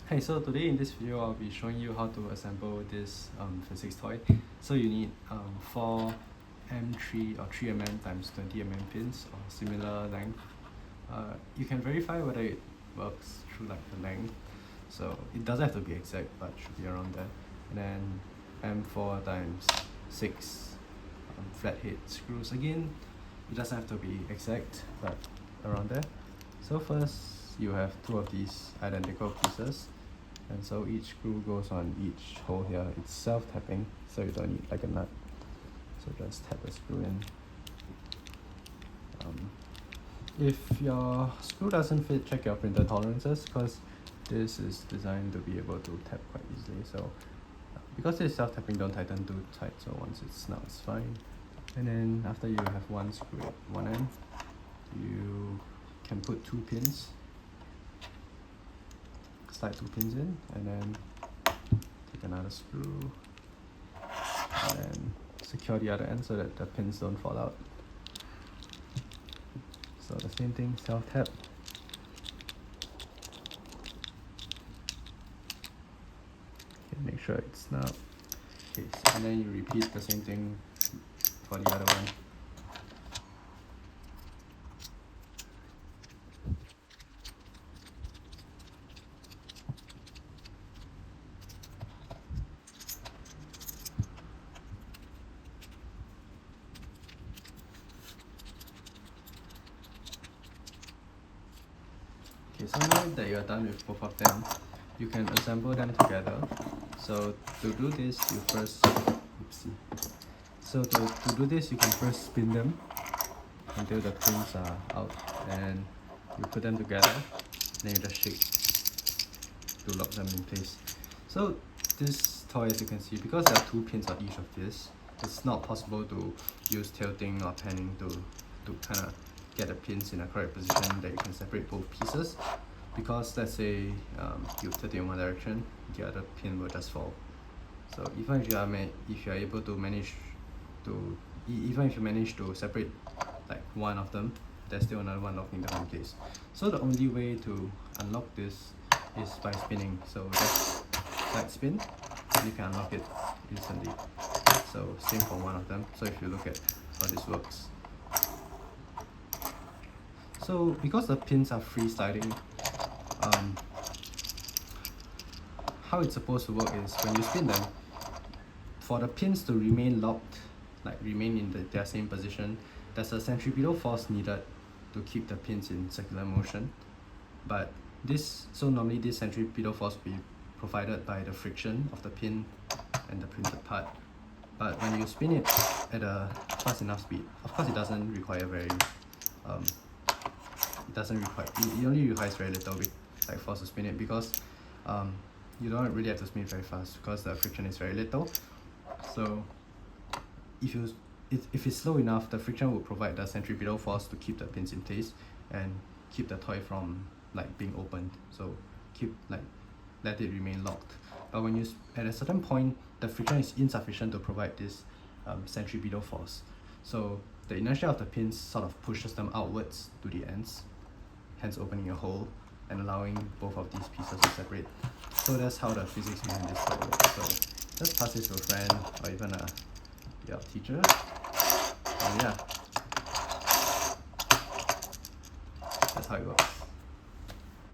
Hey, so today in this video I'll be showing you how to assemble this physics toy. So you need 4 M3 or 3mm times 20mm pins or similar length. You can verify whether it works through like the length. So it doesn't have to be exact, but should be around there. And then M4 times 6 flat head screws. Again, it doesn't have to be exact, but around there. So first you have 2 of these identical pieces, and so each screw goes on each hole here. It's self-tapping, so you don't need like a nut. So just tap the screw in. If your screw doesn't fit, check your printer tolerances, because this is designed to be able to tap quite easily. So because it's self-tapping, don't tighten too tight, so once it's snug, it's fine. And then after you have one screw at one end, you can put 2 pins, slide 2 pins in, and then take another screw and then secure the other end so that the pins don't fall out. So the same thing, self-tap. Okay, make sure it's snug. Okay, and then you repeat the same thing for the other one. Okay, so now that you are done with both of them, you can assemble them together. So to do this, you first, to do this, you can first spin them until the pins are out, and you put them together, then you just shake to lock them in place. So this toy, as you can see, because there are 2 pins on each of this, it's not possible to use tilting or panning to kind of get the pins in a correct position that you can separate both pieces, because let's say you tilt it in one direction, the other pin will just fall. So even if you are able to manage to even if you manage to separate like one of them, there's still another one locking them in place. So the only way to unlock this is by spinning. So just side spin, and you can unlock it instantly. So same for one of them. So if you look at how this works, so because the pins are free sliding, how it's supposed to work is when you spin them, for the pins to remain locked, like remain in their same position, there's a centripetal force needed to keep the pins in circular motion. But normally this centripetal force will be provided by the friction of the pin and the printed part. But when you spin it at a fast enough speed, of course it doesn't require very it only requires very little like force to spin it, because you don't really have to spin it very fast because the friction is very little. So if it's slow enough, the friction will provide the centripetal force to keep the pins in place and keep the toy from like being opened, so let it remain locked. But when you at a certain point, the friction is insufficient to provide this centripetal force, so the inertia of the pins sort of pushes them outwards to the ends, hence opening a hole and allowing both of these pieces to separate. So that's how the physics behind this toy works. So just pass this to a friend or even your teacher, and yeah, that's how it works.